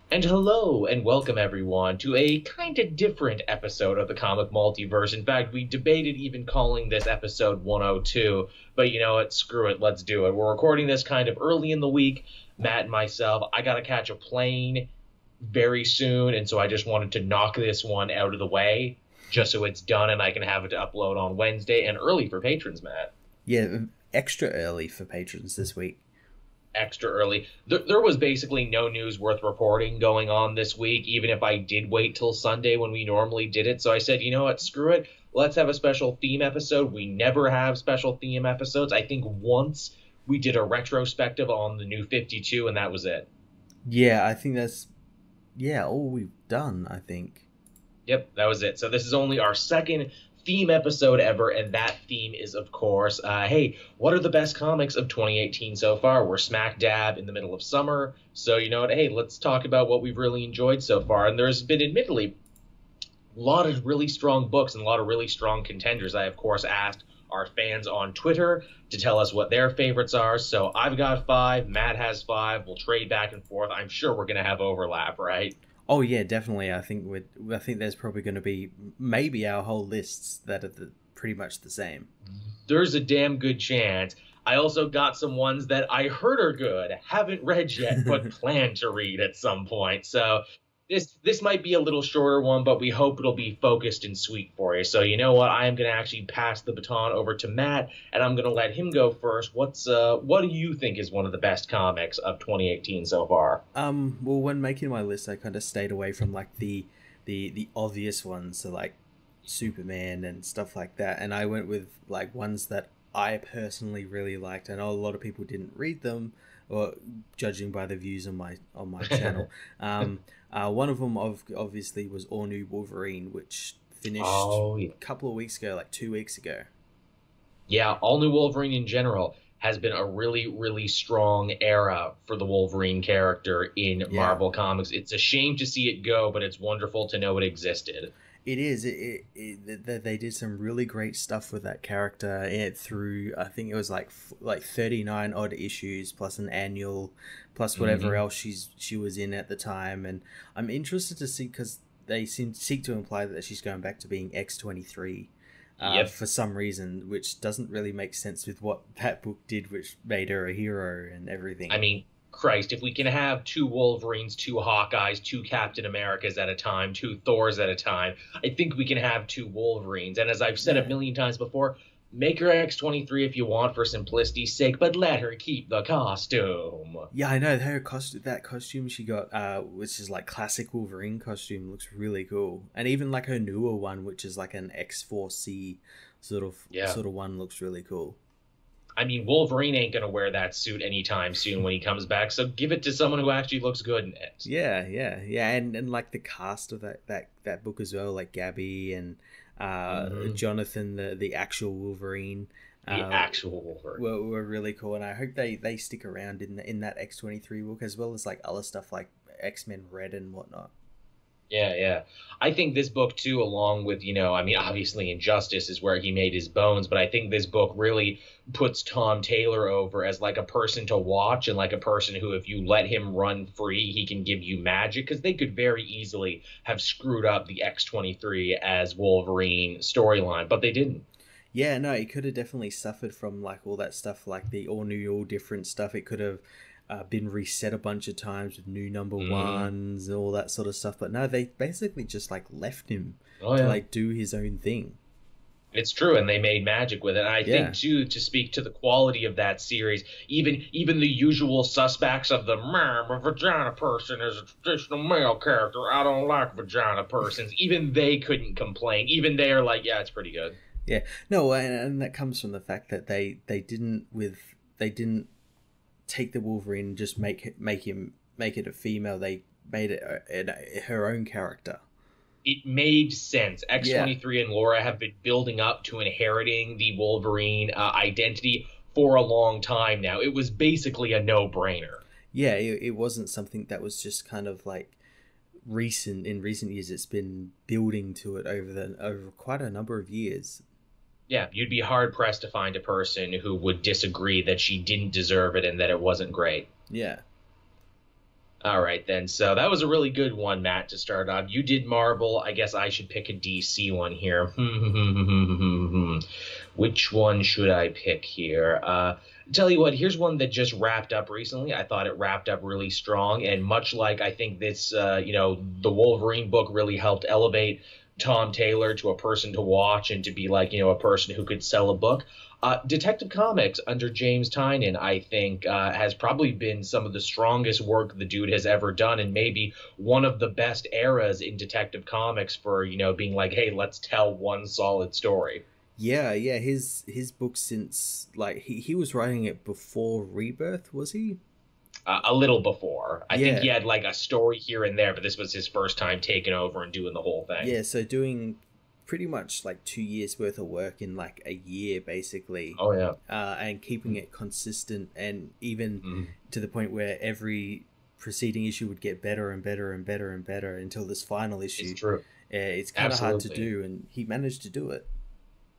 And hello and welcome everyone to a kind of different episode of the comic multiverse. In fact, we debated even calling this episode 102, but you know what? Screw it, let's do it. We're recording this kind of early in the week. Matt and myself, I gotta catch a plane very soon, and so I just wanted to knock this one out of the way just so it's done and I can have it to upload on Wednesday and early for patrons, Matt. Yeah, extra early for patrons this week. Extra early. There was basically no news worth reporting going on this week, even if I did wait till Sunday when we normally did it. So I said, you know what, screw it. Let's have a special theme episode. We never have special theme episodes. I think once we did a retrospective on the new 52, and that was it. Yeah, I think that's all we've done, I think. Yep, that was it. So this is only our second theme episode ever, and that theme is, of course, hey, what are the best comics of 2018 so far? We're smack dab in the middle of summer, so you know what? Hey, let's talk about what we've really enjoyed so far. And there's been, admittedly, a lot of really strong books and a lot of really strong contenders. I, of course, asked our fans on Twitter to tell us what their favorites are. So I've got 5, Matt has 5. We'll trade back and forth. I'm sure we're going to have overlap, right? Oh yeah, definitely. I think there's probably going to be maybe our whole lists that are pretty much the same. There's a damn good chance. I also got some ones that I heard are good, haven't read yet, but plan to read at some point. So this might be a little shorter one, but we hope it'll be focused and sweet for you. So you know what? I am going to actually pass the baton over to Matt, and I'm going to let him go first. What do you think is one of the best comics of 2018 so far? Well, when making my list, I kind of stayed away from like the obvious ones, so like Superman and stuff like that, and I went with like ones that I personally really liked. I know a lot of people didn't read them, or judging by the views on my channel. One of them obviously was All New Wolverine, which finished a couple of weeks ago, like 2 weeks ago. Yeah, All New Wolverine in general has been a really, really strong era for the Wolverine character in Marvel Comics. It's a shame to see it go, but it's wonderful to know it existed. It is. They did some really great stuff with that character through. I think it was like 39 odd issues plus an annual, plus whatever else she was in at the time. And I'm interested to see, because they seek to imply that she's going back to being X-23 for some reason, which doesn't really make sense with what that book did, which made her a hero and everything. I mean, Christ, if we can have 2 Wolverines, 2 Hawkeyes, 2 Captain Americas at a time, 2 Thors at a time, I think we can have 2 Wolverines. And as I've said a million times before, make her X-23 if you want for simplicity's sake, but let her keep the costume. Yeah, I know. That costume she got, which is like classic Wolverine costume, looks really cool. And even like her newer one, which is like an X-4C sort of one, looks really cool. I mean, Wolverine ain't going to wear that suit anytime soon when he comes back, so give it to someone who actually looks good in it. Yeah. And like the cast of that book as well, like Gabby and Jonathan, the actual Wolverine. The actual Wolverine. Were really cool, and I hope they stick around in that X-23 book, as well as like other stuff like X-Men Red and whatnot. Yeah. I think this book, too, along with, I mean, obviously Injustice is where he made his bones, but I think this book really puts Tom Taylor over as like a person to watch and like a person who, if you let him run free, he can give you magic, because they could very easily have screwed up the X-23 as Wolverine storyline, but they didn't. Yeah, no, it could have definitely suffered from like all that stuff, like the all new, all different stuff. It could have been reset a bunch of times with new number ones and all that sort of stuff, but no, they basically just like left him to like do his own thing. It's true, and they made magic with it. And I think too, to speak to the quality of that series, even the usual suspects of the a vagina person is a traditional male character, I don't like vagina persons, even they couldn't complain. Even they're like, yeah, it's pretty good. Yeah, no, and that comes from the fact that they didn't take the Wolverine and just make it a female. They made it her own character. It made sense. X-23 and Laura have been building up to inheriting the Wolverine identity for a long time now. It was basically a no-brainer. Yeah, it wasn't something that was just kind of like recent. In recent years, it's been building to it over quite a number of years. Yeah, you'd be hard-pressed to find a person who would disagree that she didn't deserve it and that it wasn't great. Yeah. All right, then. So that was a really good one, Matt, to start on. You did Marvel. I guess I should pick a DC one here. Which one should I pick here? Tell you what, here's one that just wrapped up recently. I thought it wrapped up really strong, and much like I think this, the Wolverine book really helped elevate Tom Taylor to a person to watch and to be like, a person who could sell a book. Detective Comics under James Tynion, I think, has probably been some of the strongest work the dude has ever done, and maybe one of the best eras in Detective Comics for, being like, hey, let's tell one solid story. Yeah, yeah, his book since like he was writing it before Rebirth, was he? A little before. I think Yeah. he had like a story here and there, but this was his first time taking over and doing the whole thing. Yeah, so doing pretty much like 2 years worth of work in like a year, basically. Oh, yeah. And keeping it consistent, and even to the point where every preceding issue would get better and better and better and better until this final issue. It's true. It's kind of hard to Absolutely. do, and he managed to do it.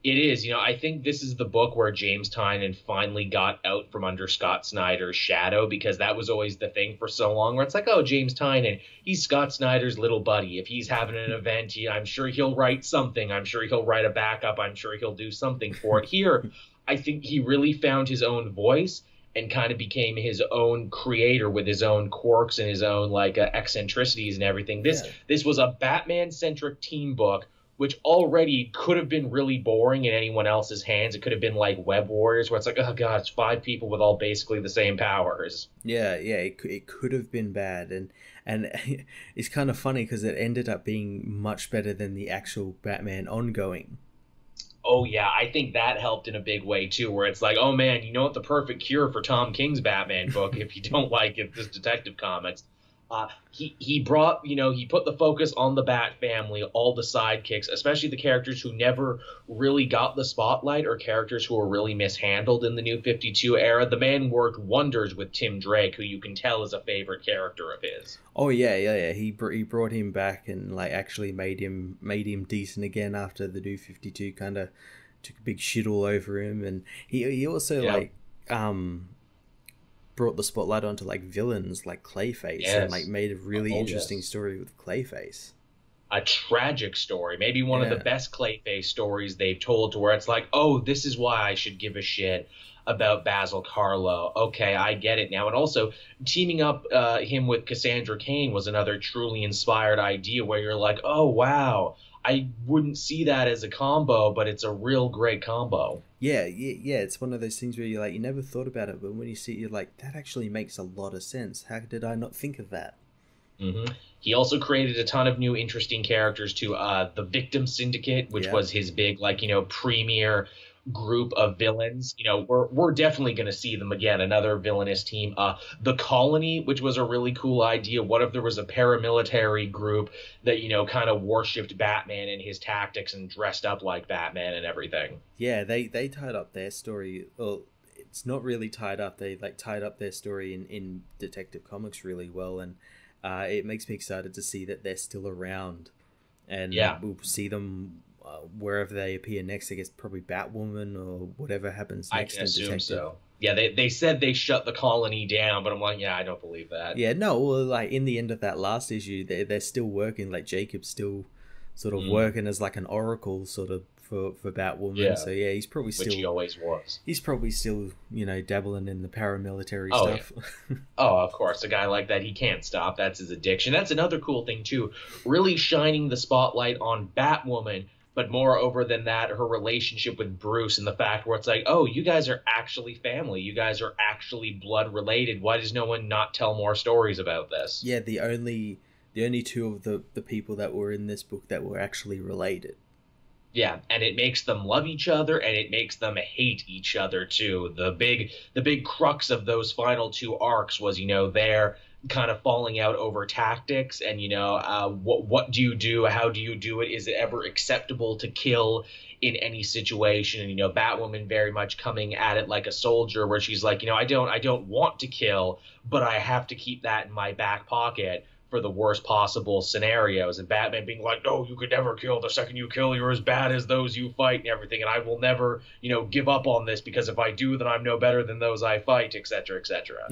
It is. I think this is the book where James Tynion finally got out from under Scott Snyder's shadow, because that was always the thing for so long, where it's like, oh, James Tynion, he's Scott Snyder's little buddy. If he's having an event, I'm sure he'll write something. I'm sure he'll write a backup. I'm sure he'll do something for it. Here, I think he really found his own voice and kind of became his own creator with his own quirks and his own eccentricities and everything. This was a Batman-centric team book, which already could have been really boring in anyone else's hands. It could have been like Web Warriors, where it's like, oh god, it's 5 people with all basically the same powers. Yeah, it could have been bad, and it's kind of funny because it ended up being much better than the actual Batman ongoing. Oh yeah, I think that helped in a big way too, where it's like, oh man, you know what the perfect cure for Tom King's Batman book, if you don't like it, this Detective Comics. He brought, he put the focus on the Bat family, all the sidekicks, especially the characters who never really got the spotlight or characters who were really mishandled in the New 52 era. The man worked wonders with Tim Drake, who you can tell is a favorite character of his. Oh yeah. He brought him back and like actually made him decent again after the New 52 kind of took a big shit all over him, and he also brought the spotlight onto like villains like Clayface, and like made a really interesting story with Clayface. A tragic story, maybe one of the best Clayface stories they've told, to where it's like, oh, this is why I should give a shit about Basil Karlo. Okay, I get it now. And also, teaming up him with Cassandra Cain was another truly inspired idea, where you're like, oh wow, I wouldn't see that as a combo, but it's a real great combo. Yeah. It's one of those things where you're like, you never thought about it, but when you see it, you're like, that actually makes a lot of sense. How did I not think of that? Mm-hmm. He also created a ton of new interesting characters to the Victim Syndicate, which was his big, premier group of villains. We're definitely going to see them again, another villainous team. The Colony, which was a really cool idea. What if there was a paramilitary group that kind of worshipped Batman and his tactics and dressed up like Batman and everything? Yeah, they tied up their story. Well, it's not really tied up. They tied up their story in Detective Comics really well, and it makes me excited to see that they're still around, and we'll see them wherever they appear next. I guess probably Batwoman or whatever happens next. I can assume so. Yeah, they said they shut the Colony down, but I'm like, I don't believe that. Yeah, no, well, like in the end of that last issue, they're still working. Like Jacob's still sort of working as like an oracle sort of for Batwoman. Yeah. So yeah, he's probably still, which he always was. He's probably still, dabbling in the paramilitary stuff. Yeah. Oh, of course, a guy like that, he can't stop. That's his addiction. That's another cool thing too, really shining the spotlight on Batwoman. But moreover than that, her relationship with Bruce, and the fact where it's like, oh, you guys are actually family. You guys are actually blood related. Why does no one not tell more stories about this? Yeah, the only two of the people that were in this book that were actually related. Yeah, and it makes them love each other, and it makes them hate each other too. The big crux of those final 2 arcs was, their kind of falling out over tactics, and what do you do, how do you do it, is it ever acceptable to kill in any situation? And Batwoman very much coming at it like a soldier, where she's like, I don't want to kill, but I have to keep that in my back pocket for the worst possible scenarios. And Batman being like, no, you could never kill. The second you kill, you're as bad as those you fight and everything, and I will never give up on this, because if I do, then I'm no better than those I fight, etc., etc.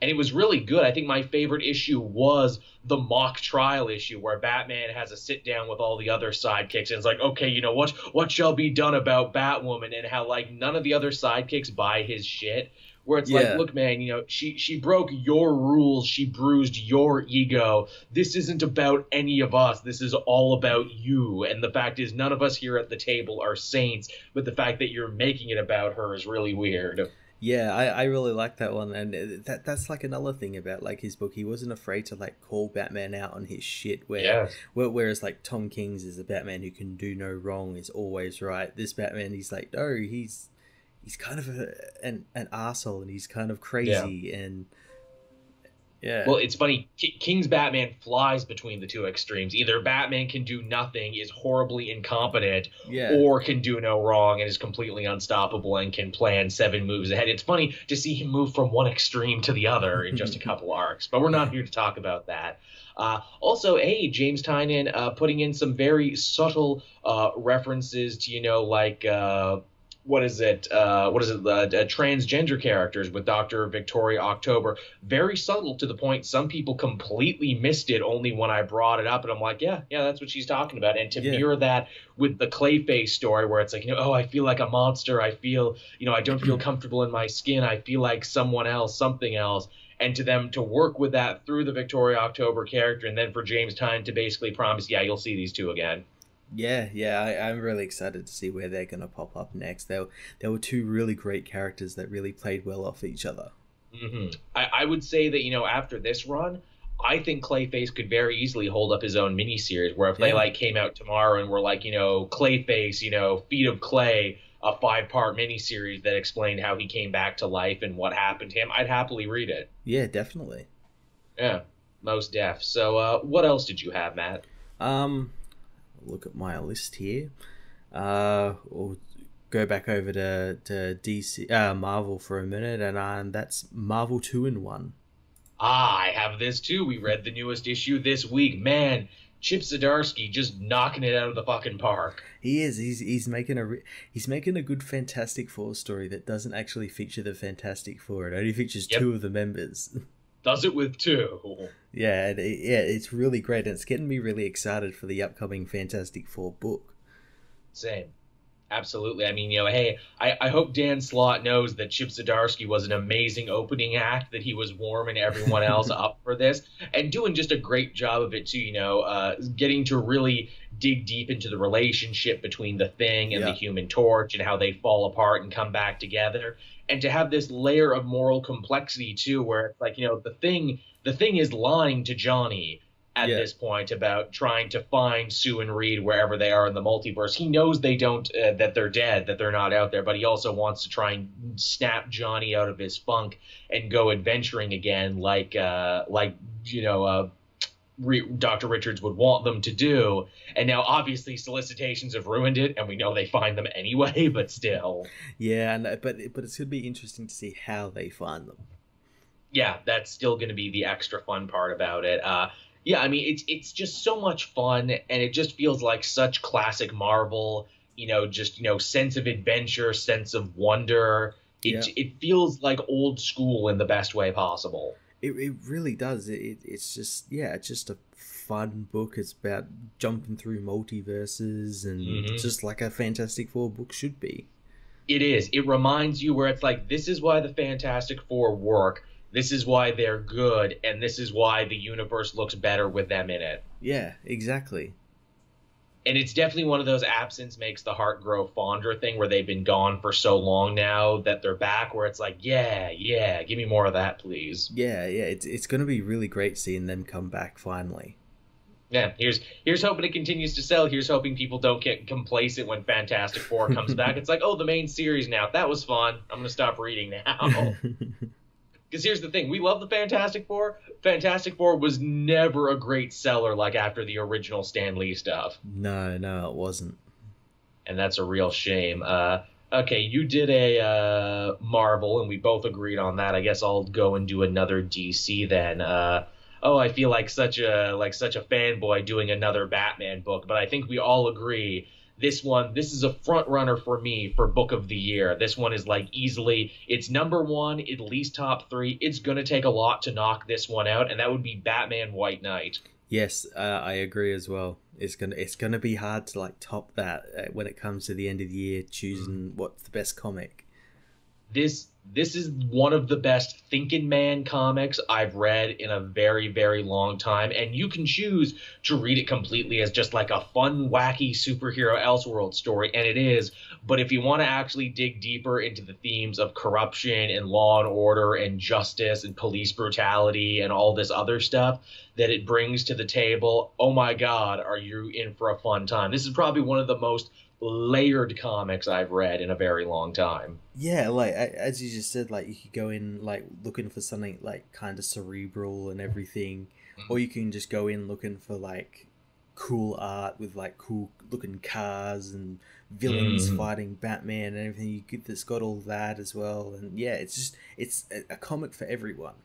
and it was really good. I think my favorite issue was the mock trial issue where Batman has a sit down with all the other sidekicks, and it's like, okay, you know what shall be done about Batwoman, and how like none of the other sidekicks buy his shit. Where it's like, look, man, you know, she broke your rules, she bruised your ego. This isn't about any of us. This is all about you. And the fact is, none of us here at the table are saints, but the fact that you're making it about her is really weird. Yeah, I really like that one, and that's like another thing about like his book. He wasn't afraid to like call Batman out on his shit. Whereas like Tom King's is a Batman who can do no wrong, is always right. This Batman, he's like, no, he's kind of an arsehole, and he's kind of crazy, and yeah. Well, it's funny. King's Batman flies between the two extremes. Either Batman can do nothing, is horribly incompetent, or can do no wrong and is completely unstoppable and can plan 7 moves ahead. It's funny to see him move from one extreme to the other in just a couple arcs, but we're not here to talk about that. Also, hey, James Tynion putting in some very subtle references to, you know, like... transgender characters with Dr. Victoria October. Very subtle, to the point some people completely missed it only when I brought it up, and I'm like, yeah, that's what she's talking about. And to mirror that with the Clayface story, where it's like, you know, oh, I feel like a monster, I feel, you know, I don't feel comfortable in my skin, I feel like someone else, something else. And to them to work with that through the Victoria October character, and then for James Tynion to basically promise, yeah, you'll see these two again. Yeah, I'm really excited to see where they're going to pop up next. There were 2 really great characters that really played well off each other. Mm-hmm. I would say that, you know, after this run, I think Clayface could very easily hold up his own miniseries, where if they like came out tomorrow and were like, you know, Clayface, you know, Feet of Clay, a 5-part miniseries that explained how he came back to life and what happened to him, I'd happily read it. Yeah, definitely. Yeah, most def. So what else did you have, Matt? Look at my list here. We'll go back over to DC, Marvel for a minute, and that's Marvel 2-in-1. I have this too. We read the newest issue this week. Man, Chip Zdarsky just knocking it out of the fucking park. He is. He's making a good Fantastic Four story that doesn't actually feature the Fantastic Four. It only features 2 of the members. Does it with 2. Yeah, it's really great, and it's getting me really excited for the upcoming Fantastic Four book. Same. Absolutely. I mean, you know, hey, I hope Dan Slott knows that Chip Zdarsky was an amazing opening act, that he was warming everyone else up for this, and doing just a great job of it too, you know, getting to really dig deep into the relationship between the Thing and the Human Torch, and how they fall apart and come back together. And to have this layer of moral complexity too, where it's like, you know, the thing is lying to Johnny at this point about trying to find Sue and Reed wherever they are in the multiverse. He knows they don't, that they're dead, that they're not out there, but he also wants to try and snap Johnny out of his funk and go adventuring again, like you know, Dr. Richards would want them to do. And now obviously solicitations have ruined it, and we know they find them anyway, but still. Yeah, but it's going to be interesting to see how they find them. Yeah, that's still going to be the extra fun part about it. Yeah, I mean, it's just so much fun, and it just feels like such classic Marvel, you know, just, you know, sense of adventure, sense of wonder. It feels like old school in the best way possible. It really does. It's just a fun book. It's about jumping through multiverses, and just like a Fantastic Four book should be. It is. It reminds you where it's like, this is why the Fantastic Four work. This is why they're good, and this is why the universe looks better with them in it. Yeah, exactly. And it's definitely one of those absence makes the heart grow fonder thing, where they've been gone for so long now that they're back, where it's like, yeah, give me more of that, please. Yeah, it's going to be really great seeing them come back finally. Yeah, here's hoping it continues to sell. Here's hoping people don't get complacent when Fantastic Four comes back. It's like, oh, the main series now. That was fun. I'm going to stop reading now. Because here's the thing, we love the Fantastic Four. Fantastic Four was never a great seller like after the original Stan Lee stuff. No, it wasn't. And that's a real shame. Okay, you did a Marvel, and we both agreed on that. I guess I'll go and do another DC then. I feel like such a fanboy doing another Batman book, but I think we all agree this is a front runner for me for book of the year. This one is like easily, it's number one, at least top three. It's going to take a lot to knock this one out, and that would be Batman White Knight. Yes, I agree as well. It's gonna be hard to like top that when it comes to the end of the year, choosing what's the best comic. This is one of the best thinking man comics I've read in a very, very long time, and you can choose to read it completely as just like a fun, wacky superhero Elseworld story, and it is. But if you want to actually dig deeper into the themes of corruption and law and order and justice and police brutality and all this other stuff that it brings to the table, oh my God, are you in for a fun time? This is probably one of the most layered comics I've read in a very long time. Yeah, like as you just said, like you could go in like looking for something like kind of cerebral and everything, or you can just go in looking for like cool art with like cool looking cars and villains fighting Batman and everything. You get that's got all that as well, and yeah, it's a comic for everyone.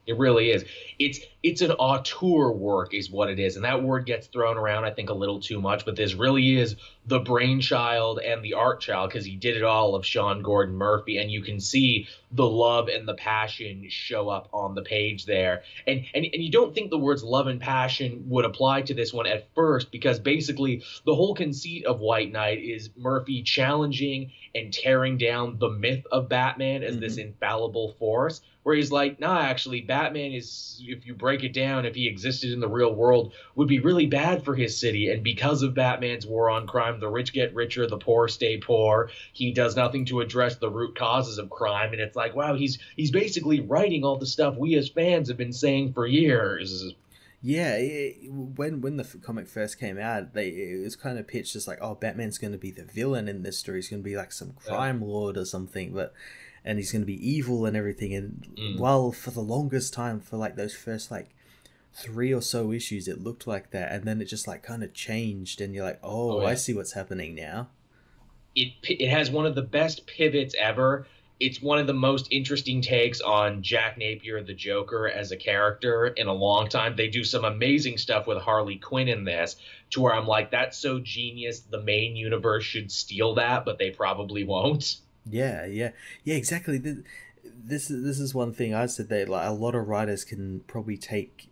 It really is. It's an auteur work is what it is. And that word gets thrown around, I think, a little too much. But this really is the brainchild and the art child, because he did it all, of Sean Gordon Murphy. And you can see the love and the passion show up on the page there. And you don't think the words love and passion would apply to this one at first, because basically the whole conceit of White Knight is Murphy challenging and tearing down the myth of Batman as this infallible force. Where he's like, nah, actually, Batman is, if you break it down, if he existed in the real world, would be really bad for his city. And because of Batman's war on crime, the rich get richer, the poor stay poor. He does nothing to address the root causes of crime. And it's like, wow, he's basically writing all the stuff we as fans have been saying for years. Yeah, when the comic first came out, it was kind of pitched as like, oh, Batman's going to be the villain in this story. He's going to be like some crime lord or something, and he's going to be evil and everything. And while for the longest time, for like those first like 3 or so issues, it looked like that, and then it just like kind of changed, and you're like, oh, yeah. I see what's happening now. It has one of the best pivots ever. It's one of the most interesting takes on Jack Napier, the Joker, as a character in a long time. They do some amazing stuff with Harley Quinn in this, to where I'm like, that's so genius. The main universe should steal that, but they probably won't. Yeah, exactly. This is one thing I said that like a lot of writers can probably take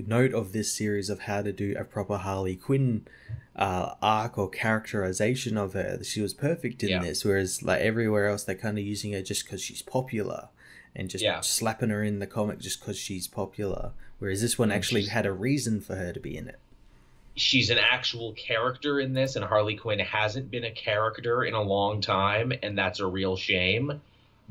note of this series of how to do a proper Harley Quinn arc or characterization of her. She was perfect in this, whereas like everywhere else they're kind of using her just because she's popular and just slapping her in the comic just because she's popular. Whereas this one actually had a reason for her to be in it. She's an actual character in this, and Harley Quinn hasn't been a character in a long time, and that's a real shame.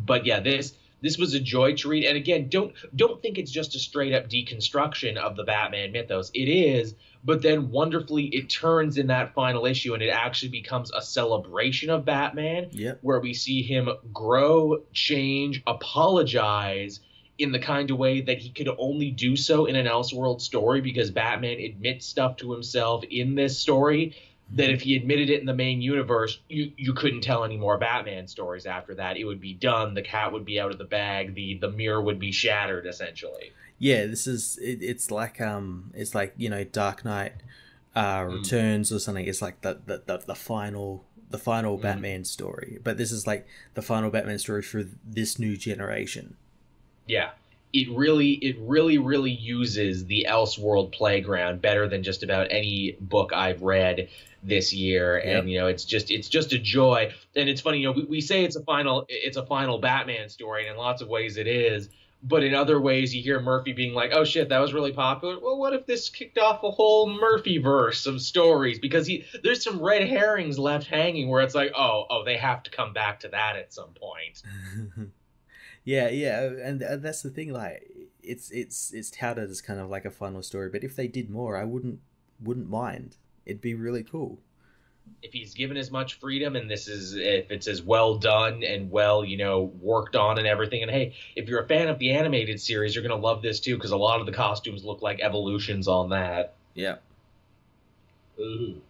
But yeah, this was a joy to read. And again, don't think it's just a straight up deconstruction of the Batman mythos. It is, but then wonderfully it turns in that final issue, and it actually becomes a celebration of Batman, where we see him grow, change, apologize in the kind of way that he could only do so in an Elseworld story, because Batman admits stuff to himself in this story that if he admitted it in the main universe, you couldn't tell any more Batman stories after that. It would be done. The cat would be out of the bag. The mirror would be shattered, essentially. Yeah, this is it's like you know, Dark Knight Returns or something. It's like the final Batman story, but this is like the final Batman story for this new generation. Yeah, it really uses the Elseworld playground better than just about any book I've read this year. And you know, it's just a joy. And it's funny, you know, we say it's a final Batman story, and in lots of ways it is, but in other ways you hear Murphy being like, oh shit, that was really popular. Well, what if this kicked off a whole Murphyverse of stories? Because there's some red herrings left hanging where it's like, oh, they have to come back to that at some point. Yeah, and that's the thing. Like, it's touted as kind of like a final story, but if they did more, I wouldn't mind. It'd be really cool. If he's given as much freedom, and if it's as well done and well, you know, worked on and everything. And hey, if you're a fan of the animated series, you're gonna love this too, because a lot of the costumes look like evolutions on that. Yeah. Ooh.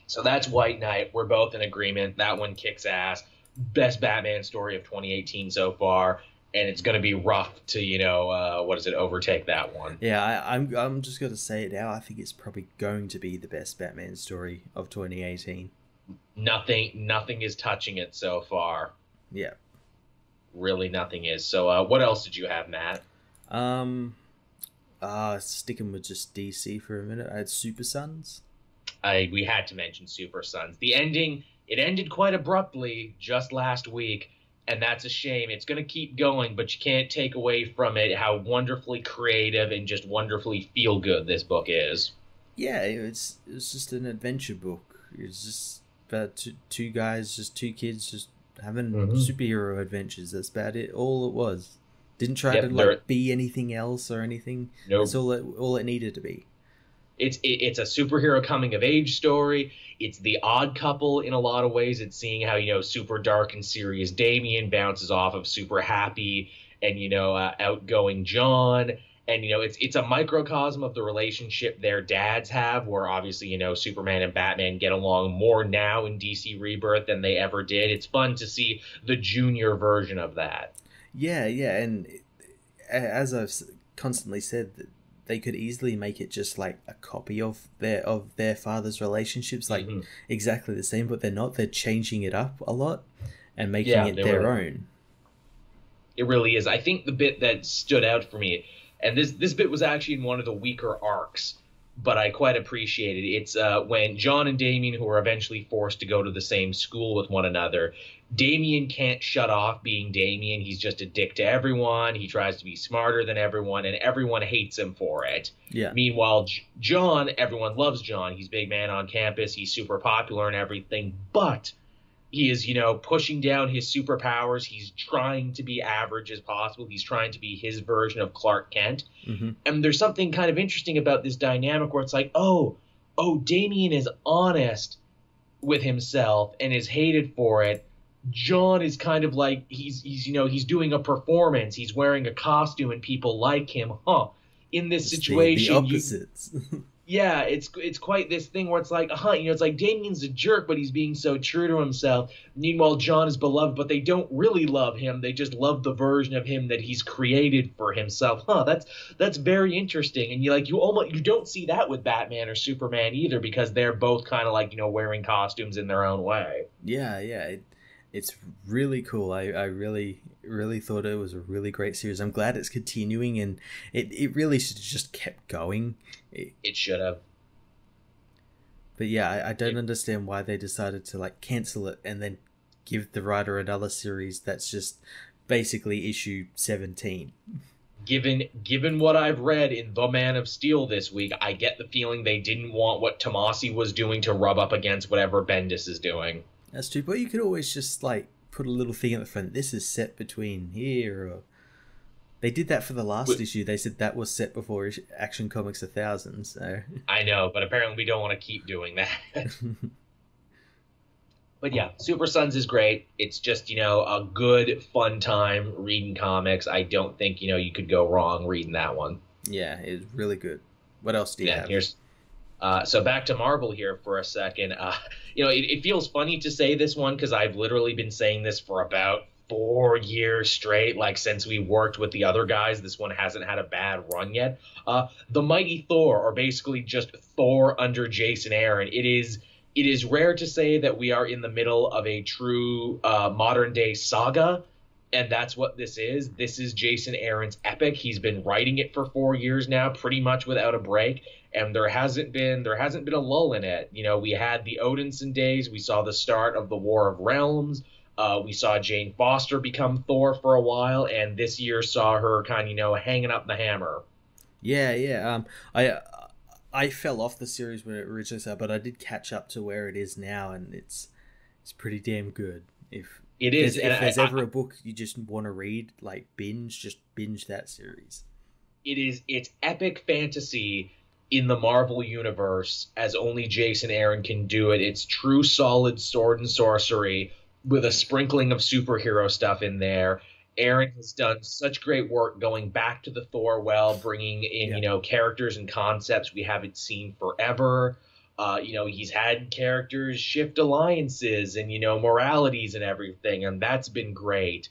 So that's White Knight. We're both in agreement. That one kicks ass. Best Batman story of 2018 so far. and it's going to be rough to overtake that one. Yeah, I'm just gonna say it now. I think it's probably going to be the best Batman story of 2018. Nothing is touching it so far. Yeah. Really, nothing is. So, what else did you have, Matt? Sticking with just DC for a minute, I had Super Sons. We had to mention Super Sons. It ended quite abruptly just last week, and that's a shame. It's going to keep going, but you can't take away from it how wonderfully creative and just wonderfully feel good this book is. Yeah, it's just an adventure book. It's just about two guys, just two kids, just having superhero adventures. That's about it. All it was. Didn't try to be anything else or anything. Nope. That's all it needed to be. It's a superhero coming of age story. It's the odd couple in a lot of ways. It's seeing how super dark and serious Damian bounces off of super happy and outgoing John. And it's a microcosm of the relationship their dads have, where obviously Superman and Batman get along more now in DC Rebirth than they ever did. It's fun to see the junior version of that. Yeah, and as I've constantly said, that they could easily make it just like a copy of their father's relationships, like exactly the same, but they're not. They're changing it up a lot and making it their own. It really is. I think the bit that stood out for me, and this bit was actually in one of the weaker arcs, but I quite appreciated it. It's when John and Damian, who are eventually forced to go to the same school with one another, Damian can't shut off being Damian. He's just a dick to everyone. He tries to be smarter than everyone, and everyone hates him for it. Yeah. Meanwhile, John, everyone loves John. He's big man on campus. He's super popular and everything, but he is, pushing down his superpowers. He's trying to be average as possible. He's trying to be his version of Clark Kent. And there's something kind of interesting about this dynamic where it's like, oh, Damian is honest with himself and is hated for it. John is kind of like he's doing a performance. He's wearing a costume and people like him. In this situation, the opposites. Yeah, it's quite this thing where it's like, it's like Damian's a jerk, but he's being so true to himself. Meanwhile, John is beloved, but they don't really love him. They just love the version of him that he's created for himself. That's very interesting. And you don't see that with Batman or Superman either, because they're both kind of like, wearing costumes in their own way. Yeah. It's really cool. I really, really thought it was a really great series. I'm glad it's continuing, and it really should have just kept going. It should have. But yeah, I don't understand why they decided to cancel it and then give the writer another series that's just basically issue 17. Given what I've read in The Man of Steel this week, I get the feeling they didn't want what Tomasi was doing to rub up against whatever Bendis is doing. That's true, but you could always just put a little thing at the front. This is set between here. Or they did that for the last issue. They said that was set before Action Comics 1000. So I know, but apparently we don't want to keep doing that. But yeah, Super Sons is great. It's just a good fun time reading comics. I don't think you could go wrong reading that one. Yeah, it's really good. What else do you have? So back to Marvel here for a second. It feels funny to say this one because I've literally been saying this for about 4 years straight, since we worked with the other guys. This one hasn't had a bad run yet. The Mighty Thor, or basically just Thor under Jason Aaron. It is rare to say that we are in the middle of a true modern day saga, and that's what this is. This is Jason Aaron's epic. He's been writing it for 4 years now, pretty much without a break. And there hasn't been a lull in it. We had the Odinson days. We saw the start of the War of Realms. We saw Jane Foster become Thor for a while, and this year saw her kind of hanging up the hammer. Yeah. I fell off the series when it originally started, but I did catch up to where it is now, and it's pretty damn good. If there's ever a book you just want to read, just binge that series. It's epic fantasy in the Marvel universe as only Jason Aaron can do it. It's true solid sword and sorcery with a sprinkling of superhero stuff in there. Aaron has done such great work going back to the Thor bringing in, characters and concepts we haven't seen forever. He's had characters shift alliances and, moralities and everything, and that's been great.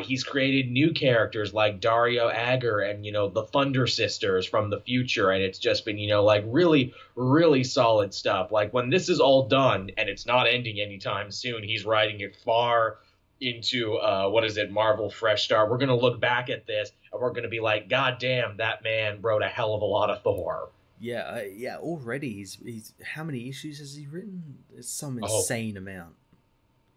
He's created new characters like Dario Agger and, the Thunder Sisters from the future. And it's just been, like really, really solid stuff. Like when this is all done and it's not ending anytime soon, he's writing it far into, Marvel Fresh Start. We're going to look back at this and we're going to be like, God damn, that man wrote a hell of a lot of Thor. Yeah, yeah. Already, he's how many issues has he written? It's some insane amount.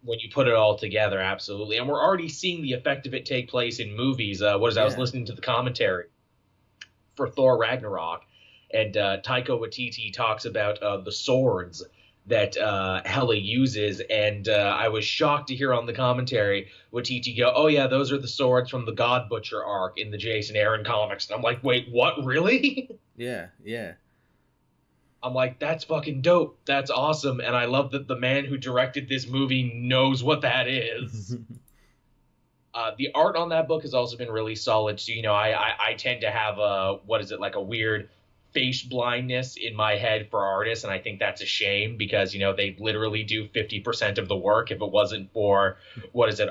When you put it all together, absolutely. And we're already seeing the effect of it take place in movies. I was listening to the commentary for Thor Ragnarok, and Taika Waititi talks about the swords that Hela uses, and I was shocked to hear on the commentary Waititi go, "Oh yeah, those are the swords from the God Butcher arc in the Jason Aaron comics." And I'm like, wait, what, really? Yeah, yeah. I'm like, that's fucking dope. That's awesome. And I love that the man who directed this movie knows what that is. The art on that book has also been really solid. So, I tend to have a weird face blindness in my head for artists. And I think that's a shame because, they literally do 50% of the work. If it wasn't for,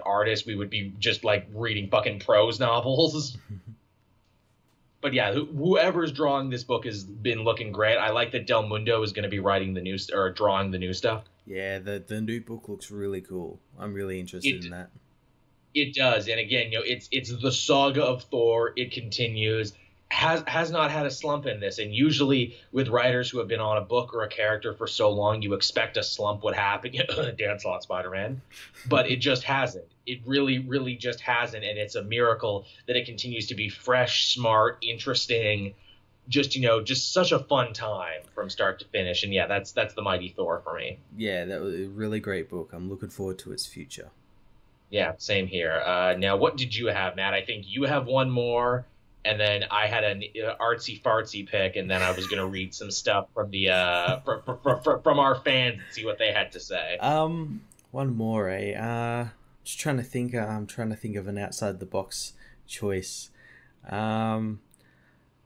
artists, we would be just like reading fucking prose novels. But yeah, whoever's drawing this book has been looking great. I like that Del Mundo is going to be writing drawing the new stuff. Yeah, the new book looks really cool. I'm really interested in that. It does, and again, it's the saga of Thor. It continues. Has not had a slump in this, and usually with writers who have been on a book or a character for so long, you expect a slump would happen. Dan slot Spider-Man, but it just hasn't. It really, really just hasn't, and it's a miracle that it continues to be fresh, smart, interesting, just such a fun time from start to finish. And yeah, that's the Mighty Thor for me. Yeah, that was a really great book. I'm looking forward to its future. Yeah, same here. Now, what did you have, Matt? I think you have one more. And then I had an artsy-fartsy pick, and then I was going to read some stuff from the from our fans and see what they had to say. One more, eh? Just trying to think. I'm trying to think of an outside-the-box choice. I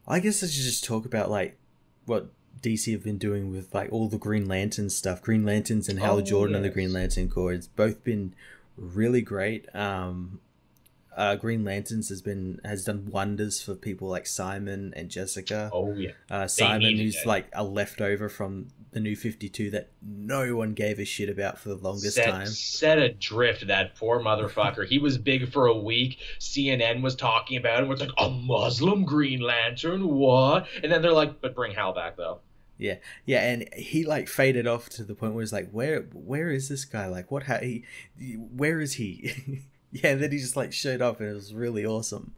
guess I should just talk about like what DC have been doing with like all the Green Lantern stuff. Green Lanterns and Hal Jordan and the Green Lantern Corps. It's both been really great. Green Lanterns has done wonders for people like Simon and Jessica. Oh yeah, Simon, who's like a leftover from the New 52 that no one gave a shit about for the longest time. Set adrift, that poor motherfucker. He was big for a week. CNN was talking about him. It's like, a Muslim Green Lantern, what? And then they're like, but bring Hal back though. Yeah, and he like faded off to the point where it's like, where is this guy? Like, where is he? Yeah, and then he just like showed up and it was really awesome.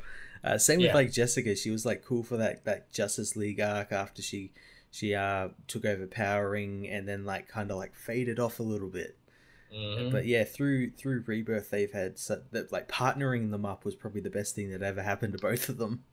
Same with like Jessica. She was like cool for that Justice League arc after she took over powering and then like kind of like faded off a little bit. Mm-hmm. But yeah, through Rebirth they've had that like partnering them up was probably the best thing that ever happened to both of them.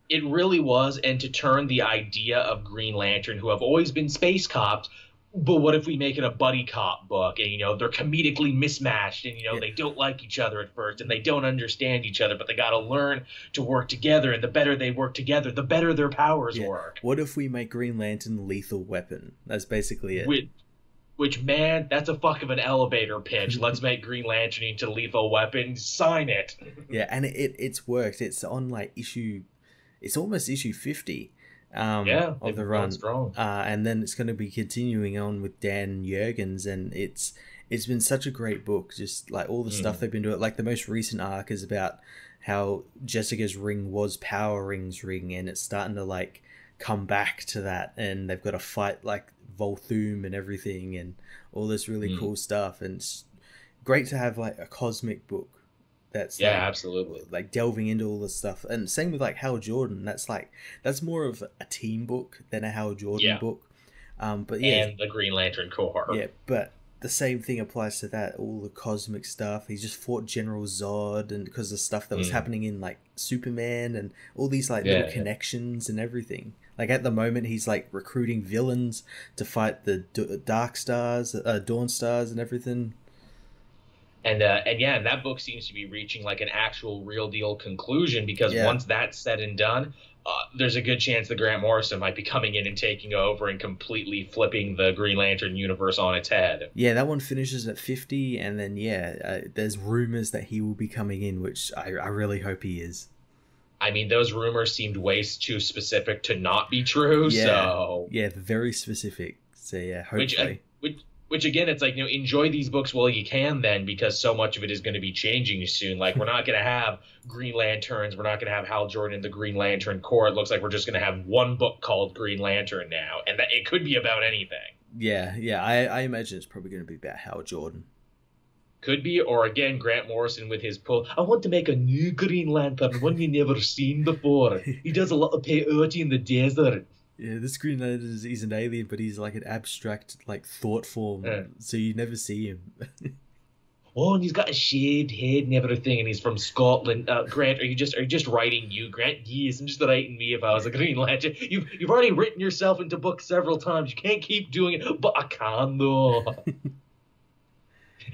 It really was, and to turn the idea of Green Lantern, who have always been space cops, but what if we make it a buddy cop book and, they're comedically mismatched and, they don't like each other at first and they don't understand each other, but they got to learn to work together. And the better they work together, the better their powers work. What if we make Green Lantern Lethal Weapon? That's basically it. Which, man, that's a fuck of an elevator pitch. Let's make Green Lantern into Lethal Weapon. Sign it. Yeah, and it's worked. It's on like it's almost issue 50. Of the run, and then it's going to be continuing on with Dan Jurgens, and it's been such a great book. Just like all the stuff they've been doing, like the most recent arc is about how Jessica's ring was Power Ring's ring, and it's starting to like come back to that, and they've got to fight like Volthoom and everything, and all this really cool stuff. And it's great to have like a cosmic book. That's absolutely like delving into all this stuff, and same with like Hal Jordan. That's more of a team book than a Hal Jordan book. But yeah, and the Green Lantern Corps. Yeah, but the same thing applies to that. All the cosmic stuff. He just fought General Zod, and because of stuff that was happening in like Superman and all these like little connections and everything. Like at the moment, he's like recruiting villains to fight the Dark Stars, Dawn Stars, and everything. And that book seems to be reaching like an actual real deal conclusion because once that's said and done, there's a good chance that Grant Morrison might be coming in and taking over and completely flipping the Green Lantern universe on its head. Yeah, that one finishes at 50, and then there's rumors that he will be coming in, which I really hope he is. I mean, those rumors seemed way too specific to not be true. Yeah, so very specific. So yeah, hopefully. Which again, it's like, enjoy these books while you can then, because so much of it is going to be changing soon. Like, we're not going to have Green Lanterns. We're not going to have Hal Jordan and the Green Lantern Corps. It looks like we're just going to have one book called Green Lantern now. And that it could be about anything. Yeah. I imagine it's probably going to be about Hal Jordan. Could be, or again, Grant Morrison with his pull. I want to make a new Green Lantern, one you've never seen before. He does a lot of peyote in the desert. Yeah, this Green Lantern he's an alien, but he's like an abstract, like, thought form, so you never see him. Oh, and he's got a shaved head and everything, and he's from Scotland. Grant, are you just writing you, Grant? Yes, I'm just writing me if I was a Green Lantern. You've already written yourself into books several times. You can't keep doing it, but I can though.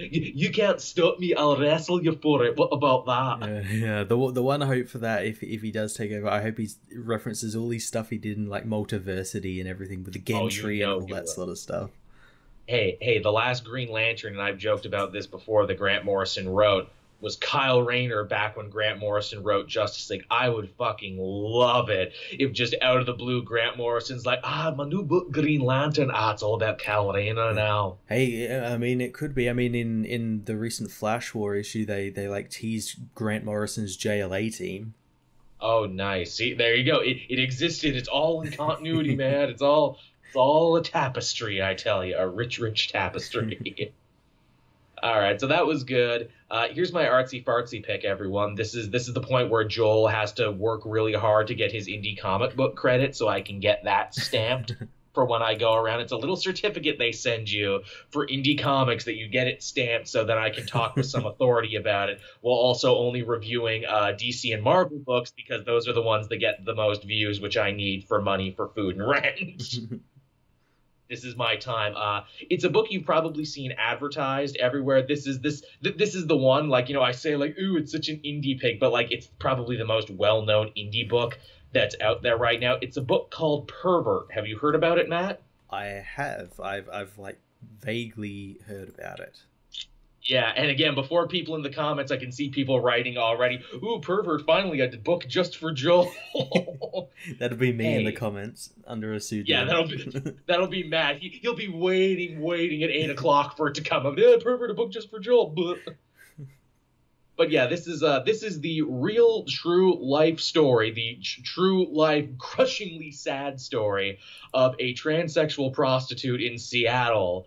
You can't stop me. I'll wrestle you for it. What about that? Yeah. The one I hope for that, if he does take over, I hope he references all these stuff he did in like Multiversity and everything with the Gentry and all that sort of stuff. Hey, the last Green Lantern, and I've joked about this before, that Grant Morrison wrote, was Kyle Rayner back when Grant Morrison wrote Justice League. I would fucking love it if just out of the blue Grant Morrison's like, my new book, Green Lantern, it's all about Kyle Rayner now. Hey, I mean, it could be. I mean, in the recent Flash War issue, they like teased Grant Morrison's JLA team. Oh, nice. See, there you go. It existed. It's all in continuity, man. It's all a tapestry, I tell you. A rich, rich tapestry. All right, so that was good. Here's my artsy-fartsy pick, everyone. This is the point where Joel has to work really hard to get his indie comic book credit, so I can get that stamped for when I go around. It's a little certificate they send you for indie comics that you get it stamped so that I can talk with some authority about it, while also only reviewing DC and Marvel books, because those are the ones that get the most views, which I need for money for food and rent. This is my time. It's a book you've probably seen advertised everywhere. This is the one, like, I say, like, ooh, it's such an indie pick, but like, it's probably the most well-known indie book that's out there right now. It's a book called Pervert. Have you heard about it, Matt? I have. I've like vaguely heard about it. Yeah, and again, before people in the comments, I can see people writing already, ooh, Pervert, finally a book just for Joel. That'll be me in the comments under a pseudonym. Yeah, that'll be Matt. He'll be waiting at 8 o'clock for it to come up. Yeah, Pervert, a book just for Joel. But yeah, this is the real, true life story, the true life, crushingly sad story of a transsexual prostitute in Seattle.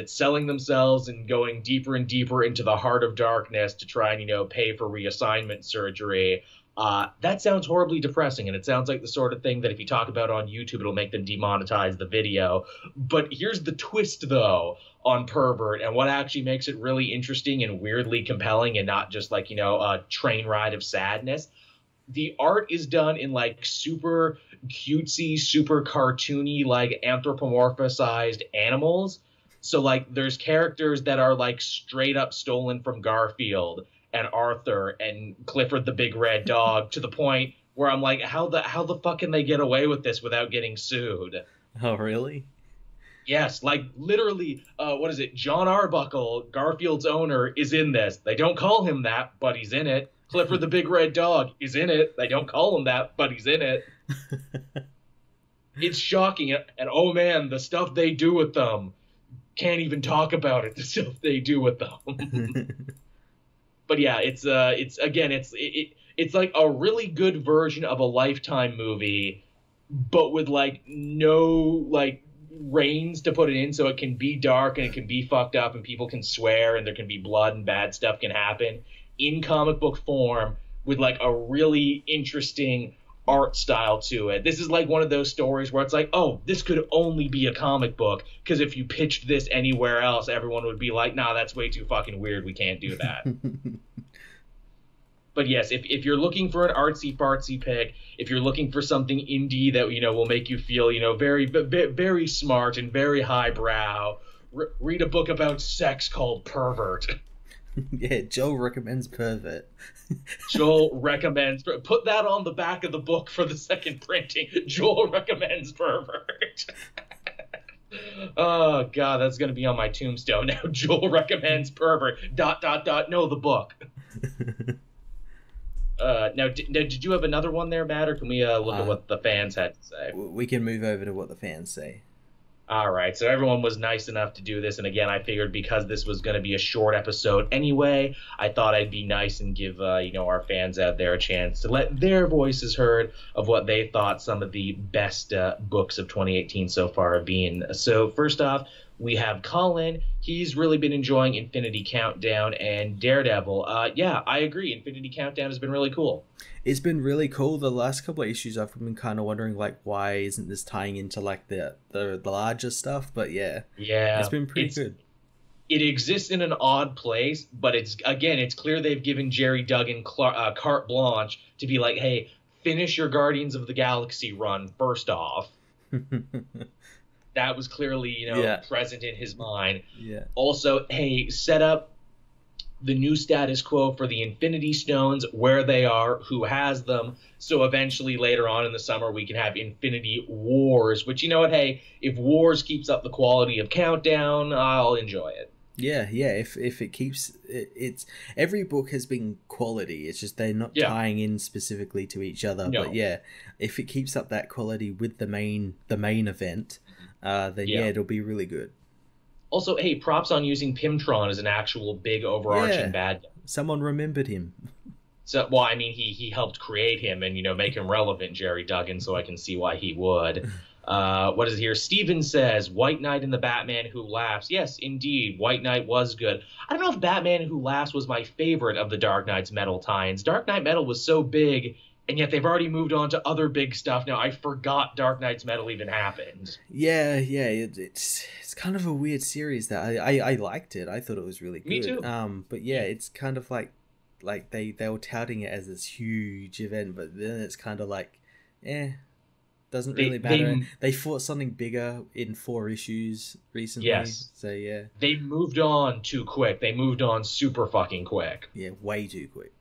Selling themselves and going deeper and deeper into the heart of darkness to try and, pay for reassignment surgery. That sounds horribly depressing, and it sounds like the sort of thing that if you talk about on YouTube, it'll make them demonetize the video. But here's the twist, though, on Pervert, and what actually makes it really interesting and weirdly compelling and not just like, a train ride of sadness. The art is done in like super cutesy, super cartoony, like anthropomorphized animals. So like there's characters that are like straight up stolen from Garfield and Arthur and Clifford the Big Red Dog, to the point where I'm like, how the fuck can they get away with this without getting sued? Oh, really? Yes, like literally, John Arbuckle, Garfield's owner, is in this. They don't call him that, but he's in it. Clifford the Big Red Dog is in it. They don't call him that, but he's in it. It's shocking. And oh man, the stuff they do with them. Can't even talk about it, the stuff they do with them. But yeah, it's like a really good version of a Lifetime movie, but with like no like reins to put it in, so it can be dark and it can be fucked up and people can swear and there can be blood and bad stuff can happen in comic book form with like a really interesting art style to it. This is like one of those stories where it's like, oh, this could only be a comic book, because if you pitched this anywhere else, everyone would be like, nah, that's way too fucking weird. We can't do that. But yes, if you're looking for an artsy-fartsy pick, if you're looking for something indie that, will make you feel, very, very smart and very highbrow, read a book about sex called Pervert. Yeah, Joel recommends pervert. Joel recommends. Put that on the back of the book for the second printing. Joel recommends pervert. Oh god, that's gonna be on my tombstone now. Joel recommends pervert. ... Know the book. Now, did you have another one there, Matt, or can we look at what the fans had to say? We can move over to what the fans say. All right, so everyone was nice enough to do this, and again, I figured because this was going to be a short episode anyway, I thought I'd be nice and give our fans out there a chance to let their voices heard of what they thought some of the best books of 2018 so far have been. So first off, we have Colin. He's really been enjoying Infinity Countdown and Daredevil. Yeah, I agree. Infinity Countdown has been really cool. It's been really cool. The last couple of issues, I've been kind of wondering, like, why isn't this tying into like the larger stuff? But yeah, it's been pretty good. It exists in an odd place, but it's clear they've given Jerry Duggan carte blanche to be like, hey, finish your Guardians of the Galaxy run first off. That was clearly, present in his mind. Yeah. Also, hey, set up the new status quo for the Infinity Stones, where they are, who has them, so eventually later on in the summer we can have Infinity Wars, which, you know what, hey, if Wars keeps up the quality of Countdown, I'll enjoy it. Yeah, if it keeps it's every book has been quality. It's just they're not tying in specifically to each other. No. But yeah, if it keeps up that quality with the main event, then it'll be really good. Also, hey, props on using Pimtron as an actual big overarching bad guy. Someone remembered him. So, well, I mean, he helped create him and, make him relevant, Jerry Duggan, so I can see why he would. What is it here? Steven says, White Knight and the Batman Who Laughs. Yes, indeed, White Knight was good. I don't know if Batman Who Laughs was my favorite of the Dark Knight's Metal tie-ins. Dark Knight Metal was so big, and yet they've already moved on to other big stuff. Now, I forgot Dark Knight's Metal even happened. Yeah, it's kind of a weird series that I liked it. I thought it was really good. Me too. But yeah, it's kind of like they were touting it as this huge event, but then it's kind of like, doesn't really matter. They fought something bigger in 4 issues recently. Yes. So yeah. They moved on too quick. They moved on super fucking quick. Yeah, way too quick.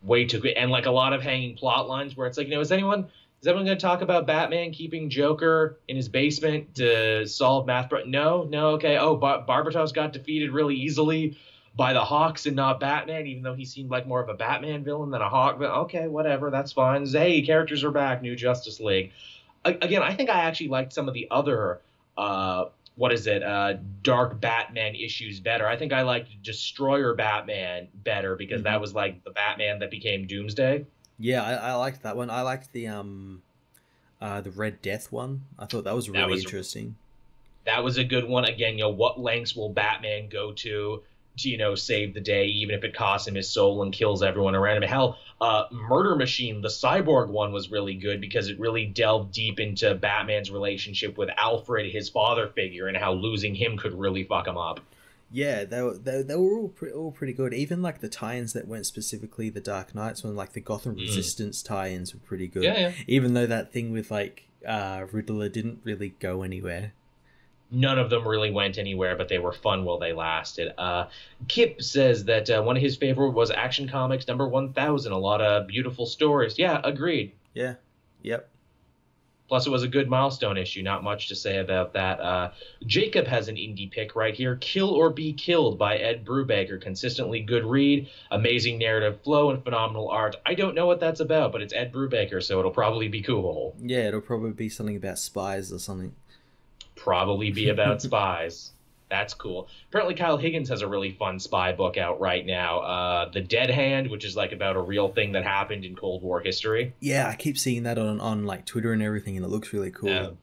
Way too quick. And like a lot of hanging plot lines where it's like, is anyone going to talk about Batman keeping Joker in his basement to solve math? No, okay. Oh, Barbatos got defeated really easily by the Hawks and not Batman, even though he seemed like more of a Batman villain than a Hawk. But okay, whatever, that's fine. Hey, characters are back, new Justice League. Again, I think I actually liked some of the other, Dark Batman issues better. I think I liked Destroyer Batman better because that was like the Batman that became Doomsday. Yeah, I liked that one. I liked the Red Death one. I thought that was really interesting. That was a good one. Again, what lengths will Batman go to save the day, even if it costs him his soul and kills everyone around him? Hell, Murder Machine, the Cyborg one, was really good because it really delved deep into Batman's relationship with Alfred, his father figure, and how losing him could really fuck him up. Yeah, they were all pretty good. Even like the tie-ins that weren't specifically the Dark Knights one, like the Gotham Resistance tie-ins were pretty good. Yeah. Even though that thing with like Riddler didn't really go anywhere. None of them really went anywhere, but they were fun while they lasted. Kip says that one of his favorite was Action Comics number 1000. A lot of beautiful stories. Yeah, agreed. Yeah. Yep. Plus, it was a good milestone issue. Not much to say about that. Jacob has an indie pick right here. Kill or Be Killed by Ed Brubaker. Consistently good read, amazing narrative flow, and phenomenal art. I don't know what that's about, but it's Ed Brubaker, so it'll probably be cool. Yeah, it'll probably be something about spies or something. Probably be about spies. That's cool. Apparently Kyle Higgins has a really fun spy book out right now. The Dead Hand, which is like about a real thing that happened in Cold War history. Yeah, I keep seeing that on like Twitter and everything, and it looks really cool.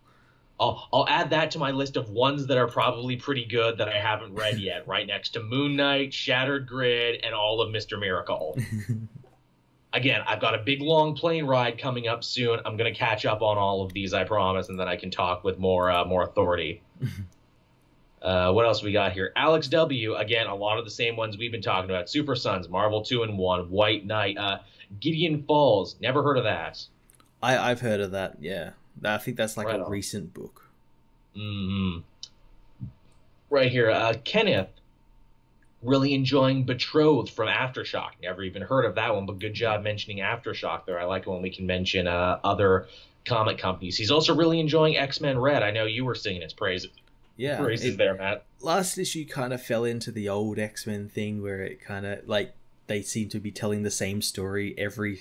I'll add that to my list of ones that are probably pretty good that I haven't read yet, right next to Moon Knight, Shattered Grid, and all of Mr. Miracle. Again, I've got a big, long plane ride coming up soon. I'm going to catch up on all of these, I promise, and then I can talk with more authority. What else we got here? Alex W. Again, a lot of the same ones we've been talking about. Super Sons, Marvel 2-in-1, White Knight, Gideon Falls. Never heard of that. I've heard of that, yeah. I think that's like a recent book. Mm-hmm. Right here, Kenneth. Really enjoying Betrothed from Aftershock. Never even heard of that one, but good job mentioning Aftershock there. I like it when we can mention other comic companies. He's also really enjoying X-Men Red. I know you were singing its praises. Yeah, Praises there, Matt. Last issue kind of fell into the old X-Men thing where it kind of like they seem to be telling the same story every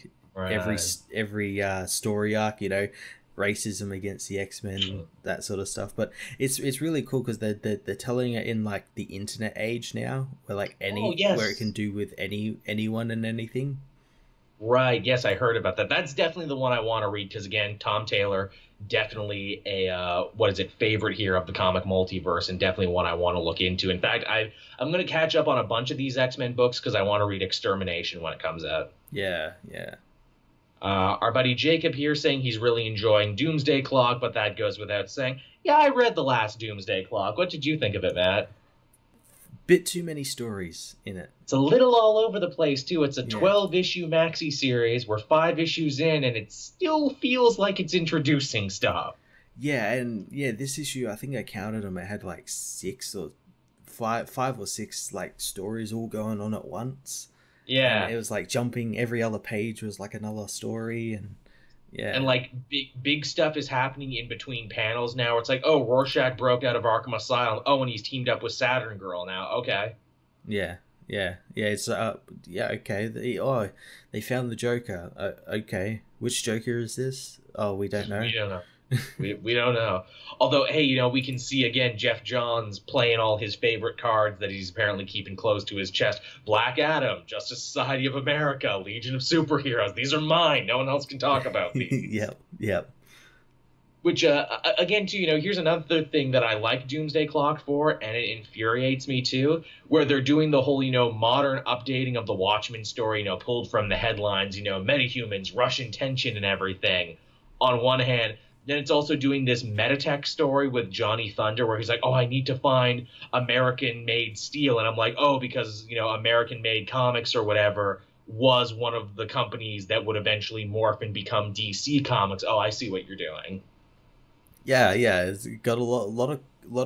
story arc, you know, racism against the X-Men, that sort of stuff. But it's really cool because they're telling it in like the internet age now, where like where it can do with anyone and anything. Right. Yes, I heard about that. That's definitely the one I want to read because, again, Tom Taylor, definitely a favorite here of the comic multiverse, and definitely one I want to look into. In fact, I'm going to catch up on a bunch of these X-Men books because I want to read Extermination when it comes out. Yeah. Our buddy Jacob here saying he's really enjoying Doomsday Clock, but that goes without saying. Yeah, I read the last Doomsday Clock. What did you think of it, Matt? Bit too many stories in it. It's a little all over the place, too. It's a 12-issue maxi series. We're 5 issues in, and it still feels like it's introducing stuff. Yeah, and this issue, I think I counted them. It had like 5 or 6 like stories all going on at once. Yeah. And it was like jumping, every other page was like another story, and and like big stuff is happening in between panels now. It's like, oh, Rorschach broke out of Arkham Asylum. Oh, and he's teamed up with Saturn Girl now. Okay. Yeah. It's okay. They found the Joker. Okay, which Joker is this? Oh, we don't know. We don't know. we don't know. Although, hey, you know, we can see again Jeff Johns playing all his favorite cards that he's apparently keeping close to his chest. Black Adam, Justice Society of America, Legion of Superheroes. These are mine. No one else can talk about these. Yep. Which, again, too, you know, here's another thing that I like Doomsday Clock for, and it infuriates me, too, where they're doing the whole, you know, modern updating of the Watchmen story, you know, pulled from the headlines, you know, metahumans, Russian tension and everything, on one hand. Then it's also doing this Metatech story with Johnny Thunder where he's like, oh, I need to find American-made steel. And I'm like, oh, because, you know, American-made comics or whatever was one of the companies that would eventually morph and become DC Comics. Oh, I see what you're doing. Yeah, it's got a lot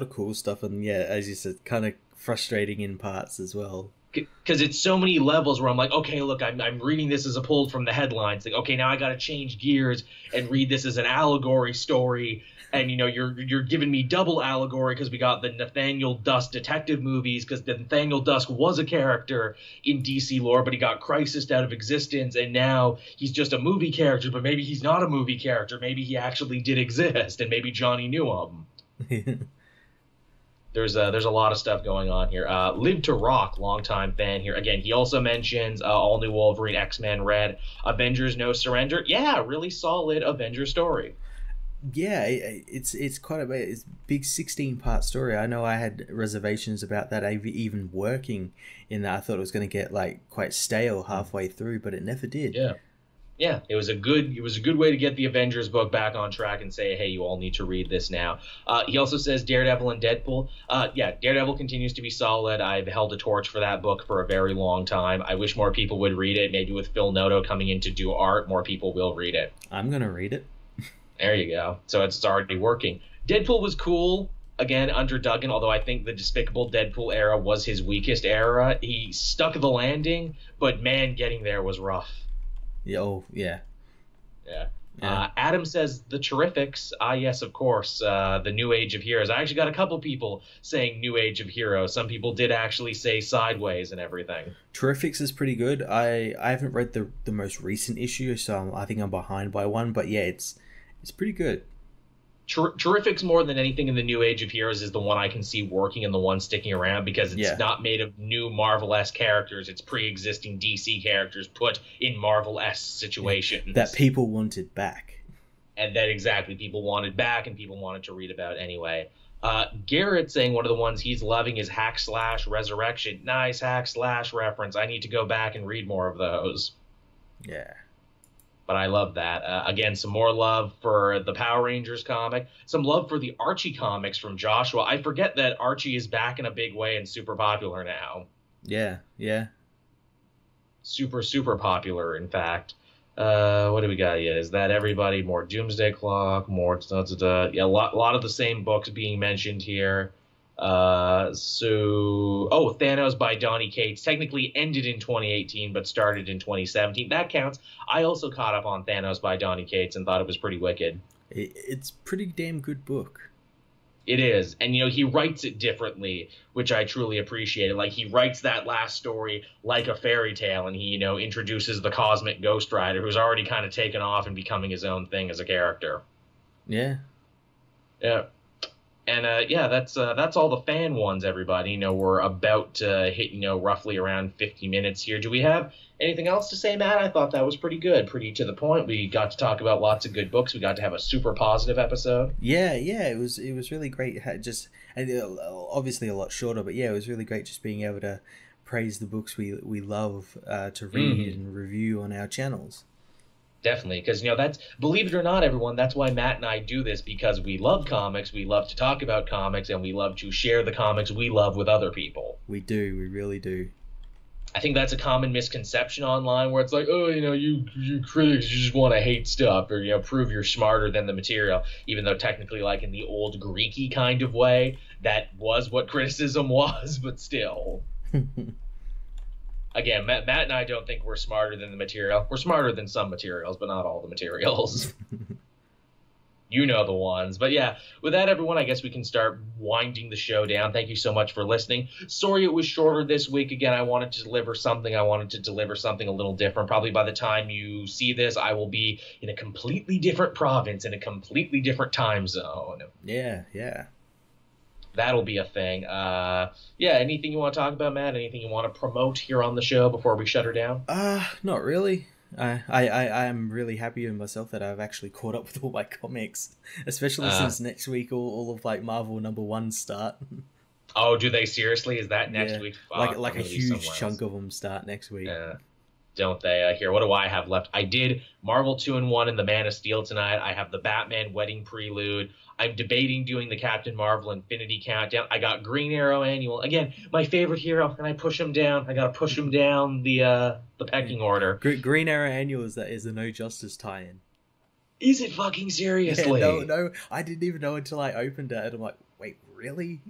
of cool stuff, and yeah, as you said, kind of frustrating in parts as well. Because it's so many levels where I'm like, okay, look, I'm reading this as a pulled from the headlines. Like, okay, now I got to change gears and read this as an allegory story. And, you know, you're giving me double allegory because we got the Nathaniel Dusk detective movies because Nathaniel Dusk was a character in DC lore, but he got crisised out of existence. And now he's just a movie character, but maybe he's not a movie character. Maybe he actually did exist, and maybe Johnny knew him. There's a lot of stuff going on here. Live to Rock, longtime fan here. Again, he also mentions All New Wolverine, X-Men Red, Avengers No Surrender. Yeah, really solid Avengers story. Yeah, it's quite a big 16-part story. I know I had reservations about that even working in that. I thought it was going to get like quite stale halfway through, but it never did. Yeah, it was a good way to get the Avengers book back on track and say, hey, you all need to read this now. He also says Daredevil and Deadpool. Daredevil continues to be solid. I've held a torch for that book for a very long time. I wish more people would read it. Maybe with Phil Noto coming in to do art, more people will read it. I'm going to read it. There you go. So it's already working. Deadpool was cool. Again, under Duggan, although I think the Despicable Deadpool era was his weakest era. He stuck the landing, but man, getting there was rough. Yeah. Adam says the Terrifics. Yes, of course. The New Age of Heroes. I actually got a couple people saying New Age of Heroes. Some people did actually say Sideways and everything. Terrifics is pretty good. I haven't read the most recent issue, so I think I'm behind by one. But yeah, it's pretty good. Terrifics, more than anything in the New Age of Heroes, is the one I can see working and the one sticking around because it's not made of new Marvel-esque characters. It's pre-existing DC characters put in Marvel-esque situations. That people wanted back. And that exactly people wanted back and people wanted to read about anyway. Garrett saying one of the ones he's loving is Hack Slash Resurrection. Nice Hack Slash reference. I need to go back and read more of those. Yeah. But I love that. Again, some more love for the Power Rangers comic. Some love for the Archie comics from Joshua. I forget that Archie is back in a big way and super popular now. Yeah. Super, super popular, in fact. What do we got? Yeah, is that everybody? More Doomsday Clock, more... Yeah, a lot of the same books being mentioned here. Thanos by Donny Cates technically ended in 2018 but started in 2017. That counts. I also caught up on Thanos by Donny Cates and thought it was pretty wicked. It's pretty damn good book. It is. And, he writes it differently, which I truly appreciated. Like, he writes that last story like a fairy tale, and he, introduces the Cosmic Ghost Rider, who's already kind of taken off and becoming his own thing as a character. Yeah. Yeah. And, that's all the fan ones, everybody. We're about to hit, roughly around 50 minutes here. Do we have anything else to say, Matt? I thought that was pretty good, pretty to the point. We got to talk about lots of good books. We got to have a super positive episode. Yeah, it was really great. Obviously a lot shorter, but yeah, it was really great just being able to praise the books we love to read and review on our channels. Definitely, because, that's, believe it or not, everyone, that's why Matt and I do this, because we love comics, we love to talk about comics, and we love to share the comics we love with other people. We do, we really do. I think that's a common misconception online where it's like, oh, you critics, you just want to hate stuff or, prove you're smarter than the material, even though technically, like in the old Greeky kind of way, that was what criticism was, but still. Again, Matt and I don't think we're smarter than the material. We're smarter than some materials, but not all the materials. You know the ones. But yeah, with that, everyone, I guess we can start winding the show down. Thank you so much for listening. Sorry it was shorter this week. Again, I wanted to deliver something. I wanted to deliver something a little different. Probably by the time you see this, I will be in a completely different province, in a completely different time zone. Yeah. That'll be a thing. Anything you want to talk about, Matt? Anything you want to promote here on the show before we shut her down? Not really. I am really happy with myself that I've actually caught up with all my comics, especially since next week all of like Marvel #1 start. Oh, do they seriously? Is that next week? Like a huge chunk of them start next week. Don't they? Here, what do I have left? I did Marvel 2-in-1 and the Man of Steel tonight. I have the Batman Wedding Prelude. I'm debating doing the Captain Marvel Infinity Countdown. I got Green Arrow Annual. Again, my favorite hero, and I push him down. I gotta push him down the pecking order. Green Arrow Annual is a No Justice tie-in. Is it fucking seriously? Yeah, no, I didn't even know until I opened it, and I'm like, wait, really?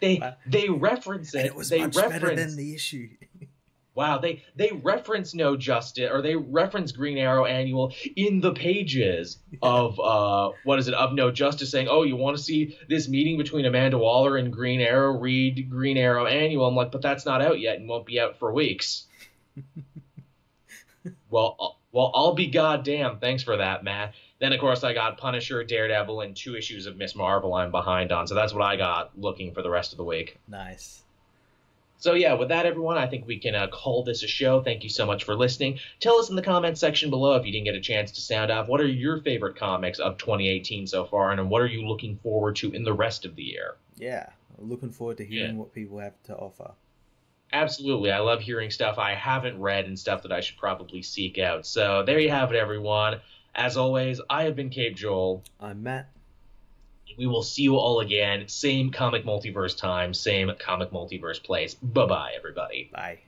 They reference it. And it was much better than the issue. Wow, they reference No Justice, or they reference Green Arrow Annual in the pages of of No Justice, saying, oh, you want to see this meeting between Amanda Waller and Green Arrow? Read Green Arrow Annual. I'm like, but that's not out yet and won't be out for weeks. Well, I'll be goddamn. Thanks for that, Matt. Then, of course, I got Punisher, Daredevil, and 2 issues of Miss Marvel I'm behind on. So that's what I got looking for the rest of the week. Nice. So yeah, with that, everyone, I think we can call this a show. Thank you so much for listening. Tell us in the comments section below if you didn't get a chance to sound off. What are your favorite comics of 2018 so far, and what are you looking forward to in the rest of the year? Yeah, looking forward to hearing what people have to offer. Absolutely. I love hearing stuff I haven't read and stuff that I should probably seek out. So there you have it, everyone. As always, I have been Cape Joel. I'm Matt. We will see you all again. Same Comic Multiverse time, same Comic Multiverse place. Bye-bye, everybody. Bye.